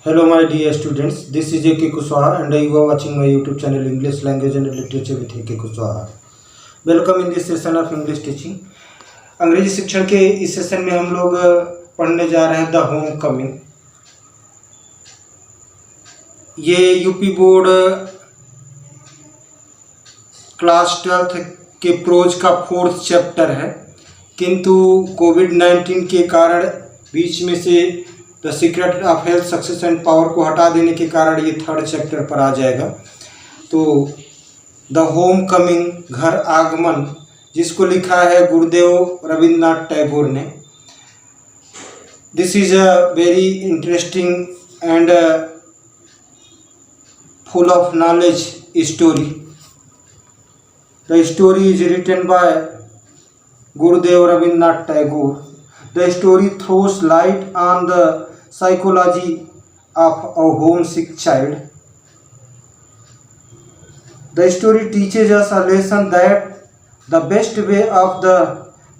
Hello, my dear students. This is A.K. Kushwaha, and you are watching my YouTube channel English Language and Literature with A.K. Kushwaha. Welcome in this session of English teaching. अंग्रेजी शिक्षण के इस session में हम लोग पढ़ने जा रहे हैं द होम कमिंग। ये यूपी बोर्ड क्लास 12th के प्रोज का 4th चैप्टर है, किंतु कोविड-19 के कारण बीच में से the secret of health success and power को हटा देने के कारण ये 3rd चैप्टर पर आ जाएगा। तो द होम कमिंग, घर आगमन, जिसको लिखा है गुरुदेव रविंद्रनाथ टैगोर ने। This is a very interesting and full of knowledge story. The story is written by Gurudev Rabindranath Tagore. The story throws light on the psychology of a homesick child. The story teaches us a lesson that the best way of the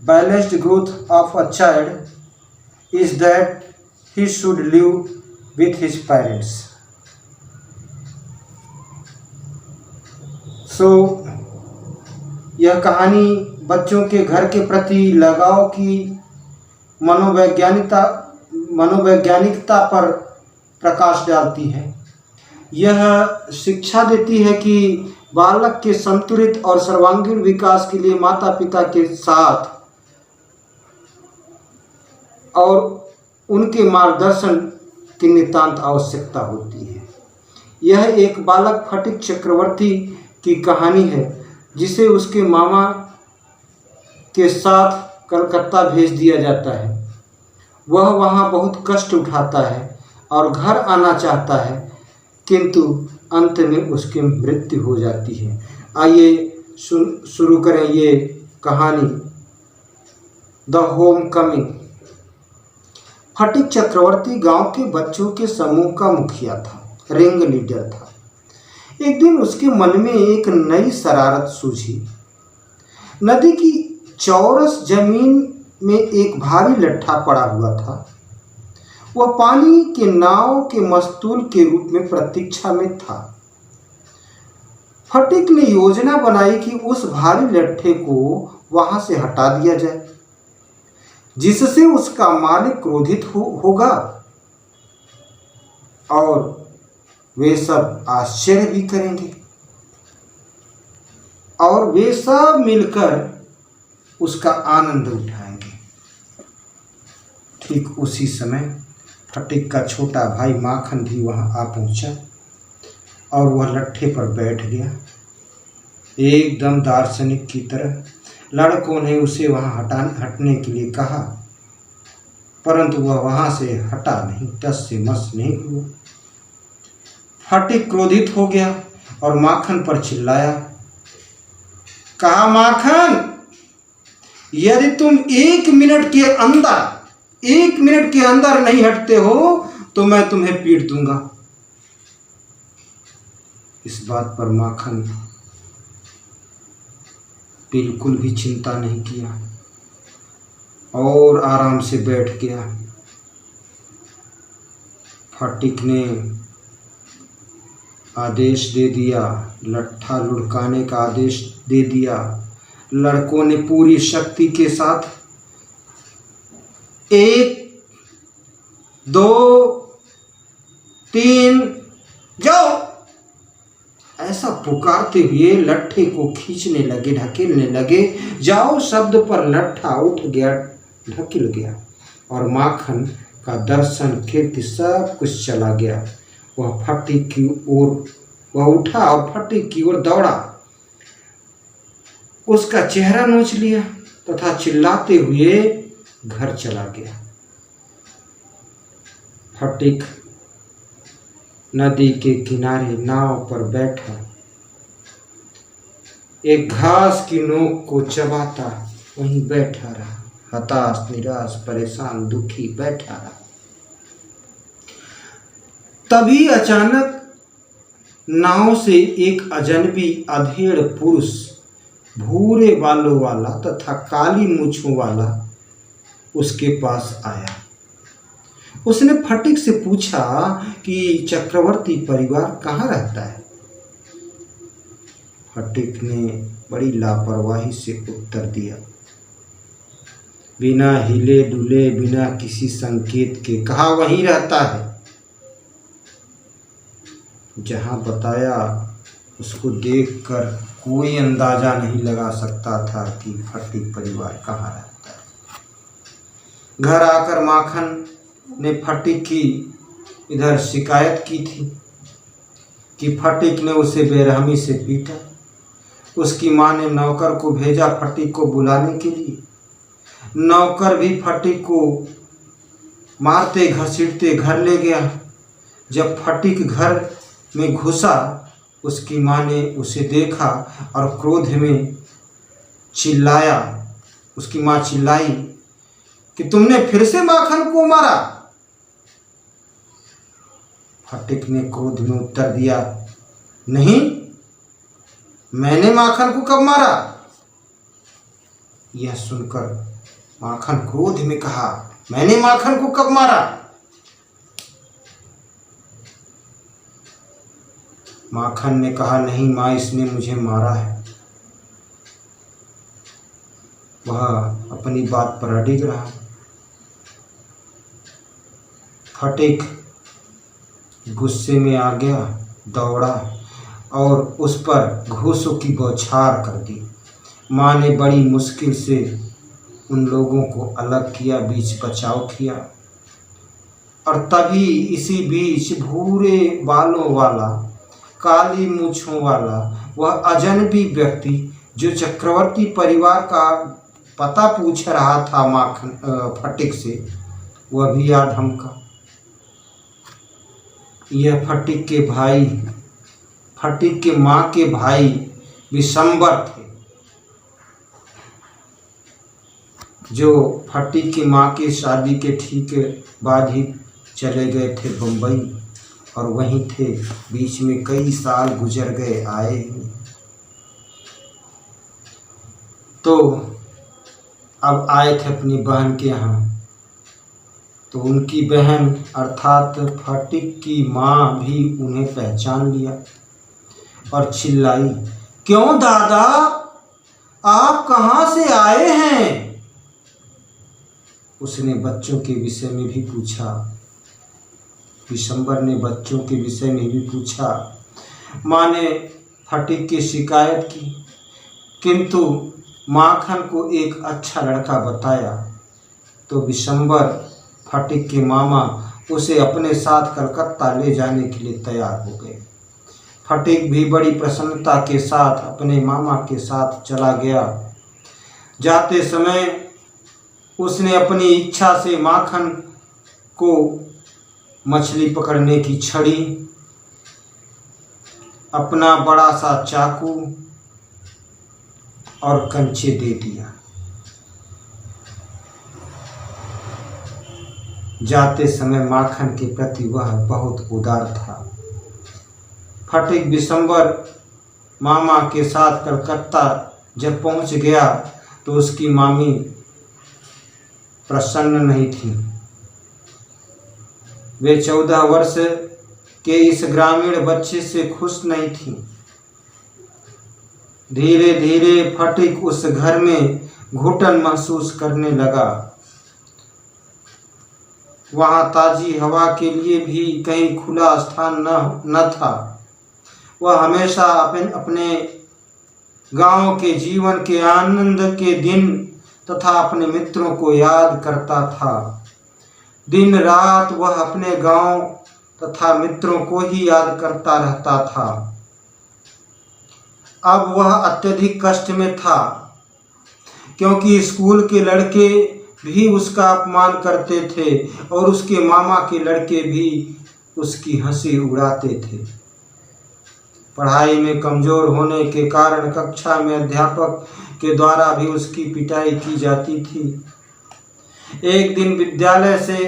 balanced growth of a child is that he should live with his parents. So, यह कहानी बच्चों के घर के प्रति लगाव की मनोवैज्ञानिकता पर प्रकाश डालती है। यह शिक्षा देती है कि बालक के संतुलित और सर्वांगीण विकास के लिए माता पिता के साथ और उनके मार्गदर्शन की नितांत आवश्यकता होती है। यह एक बालक फटिक चक्रवर्ती की कहानी है, जिसे उसके मामा के साथ कलकत्ता भेज दिया जाता है। वह वहाँ बहुत कष्ट उठाता है और घर आना चाहता है, किंतु अंत में उसकी मृत्यु हो जाती है। आइए शुरू करें ये कहानी द होम कमिंग। फटिक चक्रवर्ती गांव के बच्चों के समूह का मुखिया था, रिंग लीडर था। एक दिन उसके मन में एक नई शरारत सूझी। नदी की चौरस जमीन में एक भारी लट्ठा पड़ा हुआ था। वह पानी के नाव के मस्तूल के रूप में प्रतीक्षा में था। फटिक ने योजना बनाई कि उस भारी लट्ठे को वहां से हटा दिया जाए, जिससे उसका मालिक क्रोधित होगा और वे सब आश्चर्य भी करेंगे और वे सब मिलकर उसका आनंद उठाएंगे। ठीक उसी समय फटिक का छोटा भाई माखन भी वहां आ पहुंचा और वह लट्ठे पर बैठ गया, एकदम दार्शनिक की तरह। लड़कों ने उसे वहां हटने के लिए कहा, परंतु वह वहां से हटा नहीं, टस से मस नहीं हुआ। फटिक क्रोधित हो गया और माखन पर चिल्लाया, कहा, माखन, यदि तुम 1 मिनट के अंदर नहीं हटते हो तो मैं तुम्हें पीट दूंगा। इस बात पर माखन बिल्कुल भी चिंता नहीं किया और आराम से बैठ गया। फटिक ने आदेश दे दिया, लट्ठा लुढ़काने का आदेश दे दिया। लड़कों ने पूरी शक्ति के साथ 1 2 3 जाओ ऐसा पुकारते हुए लट्ठे को खींचने लगे, ढकेलने लगे। जाओ शब्द पर लट्ठा उठ गया, ढकेल गया और माखन का दर्शन कीर्ति सब कुछ चला गया। वह फटिक की ओर उठा और फटिक की ओर दौड़ा, उसका चेहरा नोच लिया तथा चिल्लाते हुए घर चला गया। फटिक नदी के किनारे नाव पर बैठा एक घास की नोक को चबाता वहीं बैठा रहा, हताश, निराश, परेशान, दुखी बैठा रहा। तभी अचानक नाव से एक अजनबी अधेड़ पुरुष, भूरे बालों वाला तथा काली मूंछों वाला, उसके पास आया। उसने फटिक से पूछा कि चक्रवर्ती परिवार कहाँ रहता है। फटिक ने बड़ी लापरवाही से उत्तर दिया, बिना हिले डुले, बिना किसी संकेत के कहा वहीं रहता है। जहां बताया उसको देखकर कोई अंदाजा नहीं लगा सकता था कि फटिक परिवार कहाँ रहता है। घर आकर माखन ने फटिक की इधर शिकायत की थी कि फटिक ने उसे बेरहमी से पीटा। उसकी माँ ने नौकर को भेजा फटिक को बुलाने के लिए। नौकर भी फटिक को मारते घसीटते घर ले गया। जब फटिक घर में घुसा, उसकी माँ ने उसे देखा और क्रोध में चिल्लाया। उसकी माँ चिल्लाई कि तुमने फिर से माखन को मारा। फटिक ने क्रोध में उत्तर दिया, नहीं, मैंने माखन को कब मारा। यह सुनकर माखन क्रोध में कहा, मैंने माखन को कब मारा। माखन ने कहा, नहीं माँ, इसने मुझे मारा है। वह अपनी बात पर अडिग रहा। फटिक गुस्से में आ गया, दौड़ा और उस पर घूसों की बौछार कर दी। माँ ने बड़ी मुश्किल से उन लोगों को अलग किया, बीच बचाव किया। और तभी इसी बीच भूरे बालों वाला, काली मूंछों वाला वह अजनबी व्यक्ति जो चक्रवर्ती परिवार का पता पूछ रहा था फटिक से, वह भी आ धमका। यह फटिक के भाई, फटिक के माँ के भाई विशंबर थे, जो फटिक की माँ की शादी के ठीक बाद ही चले गए थे बम्बई, और वहीं थे। बीच में कई साल गुजर गए, आए। तो अब आए थे अपनी बहन के यहाँ। तो उनकी बहन अर्थात फटिक की माँ भी उन्हें पहचान लिया और चिल्लाई, क्यों दादा, आप कहाँ से आए हैं। उसने बच्चों के विषय में भी पूछा। विशंबर ने बच्चों के विषय में भी पूछा। माँ ने फटिक की शिकायत की, किंतु माखन को एक अच्छा लड़का बताया। तो विशंबर, फटिक के मामा, उसे अपने साथ कलकत्ता ले जाने के लिए तैयार हो गए। फटिक भी बड़ी प्रसन्नता के साथ अपने मामा के साथ चला गया। जाते समय उसने अपनी इच्छा से माखन को मछली पकड़ने की छड़ी, अपना बड़ा सा चाकू और कंचे दे दिया। जाते समय माखन के प्रति वह बहुत उदार था। फटिक विशंबर मामा के साथ कलकत्ता जब पहुंच गया तो उसकी मामी प्रसन्न नहीं थी। वे 14 वर्ष के इस ग्रामीण बच्चे से खुश नहीं थी। धीरे धीरे फटिक उस घर में घुटन महसूस करने लगा। वहाँ ताजी हवा के लिए भी कहीं खुला स्थान न था। वह हमेशा अपने गांव के जीवन के आनंद के दिन तथा अपने मित्रों को याद करता था। दिन रात वह अपने गांव तथा मित्रों को ही याद करता रहता था। अब वह अत्यधिक कष्ट में था, क्योंकि स्कूल के लड़के भी उसका अपमान करते थे और उसके मामा के लड़के भी उसकी हंसी उड़ाते थे। पढ़ाई में कमजोर होने के कारण कक्षा में अध्यापक के द्वारा भी उसकी पिटाई की जाती थी। एक दिन विद्यालय से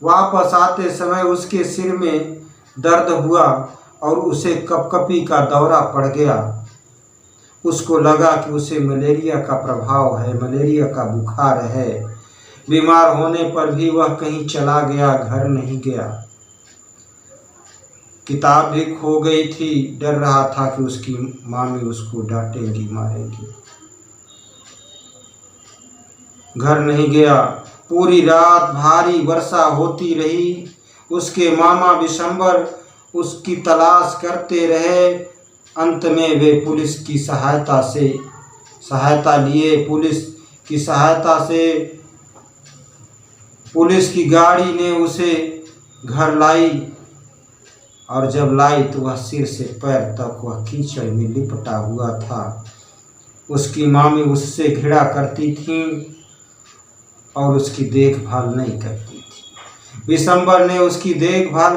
वापस आते समय उसके सिर में दर्द हुआ और उसे कपकपी का दौरा पड़ गया। उसको लगा कि उसे मलेरिया का प्रभाव है, मलेरिया का बुखार है। बीमार होने पर भी वह कहीं चला गया, घर नहीं गया। किताब भी खो गई थी, डर रहा था कि उसकी मामी उसको डांटेंगी, मारेंगी। घर नहीं गया। पूरी रात भारी वर्षा होती रही। उसके मामा विशंबर उसकी तलाश करते रहे। अंत में वे पुलिस की सहायता लिए। पुलिस की सहायता से पुलिस की गाड़ी ने उसे घर लाई, और जब लाई तो वह सिर से पैर तक वह कीचड़ में लिपटा हुआ था। उसकी मामी उससे घृणा करती थी और उसकी देखभाल नहीं करती थी। विशंबर ने उसकी देखभाल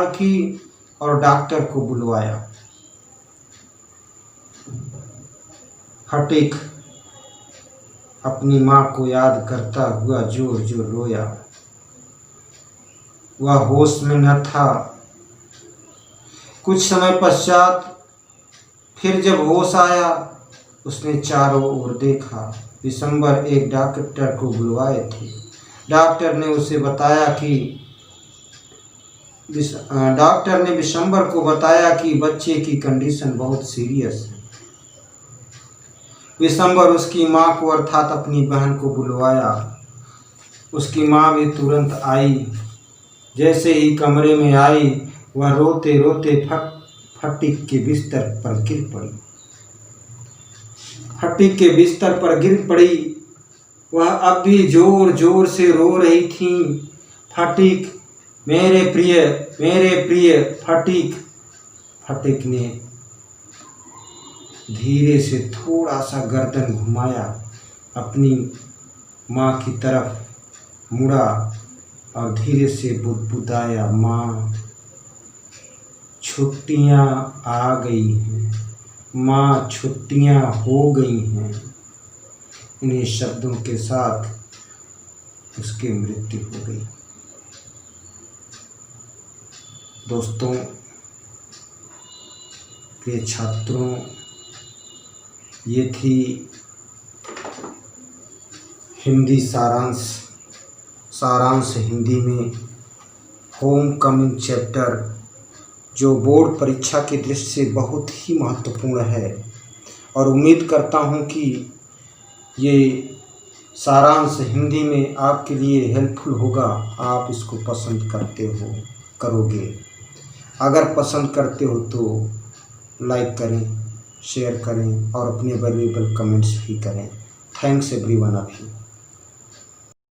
की और डॉक्टर को बुलवाया। फटीक अपनी माँ को याद करता हुआ जोर जोर रोया। वह होश में न था। कुछ समय पश्चात फिर जब होश आया, उसने चारों ओर देखा। विशंबर एक डॉक्टर को बुलवाए थे। डॉक्टर ने विशंबर को बताया कि बच्चे की कंडीशन बहुत सीरियस है। विशंबर उसकी माँ को अर्थात अपनी बहन को बुलवाया। उसकी माँ भी तुरंत आई। जैसे ही कमरे में आई, वह रोते रोते फटीक के बिस्तर पर गिर पड़ी। फटीक के बिस्तर पर गिर पड़ी। वह अब भी जोर जोर से रो रही थी। फटीक, मेरे प्रिय फटीक। फटीक ने धीरे से थोड़ा सा गर्दन घुमाया, अपनी माँ की तरफ मुड़ा और धीरे से बुदबुदाया, माँ छुट्टियाँ आ गई हैं, माँ छुट्टियाँ हो गई हैं। इन्हीं शब्दों के साथ उसकी मृत्यु हो गई। दोस्तों, प्रिय छात्रों, ये थी हिंदी सारांश हिंदी में होम कमिंग चैप्टर, जो बोर्ड परीक्षा की दृष्टि से बहुत ही महत्वपूर्ण है। और उम्मीद करता हूँ कि ये सारांश हिंदी में आपके लिए हेल्पफुल होगा। आप इसको पसंद करोगे। अगर पसंद करते हो तो लाइक करें, शेयर करें और अपने वैल्यूएबल कमेंट्स भी करें। Thanks everyone of you.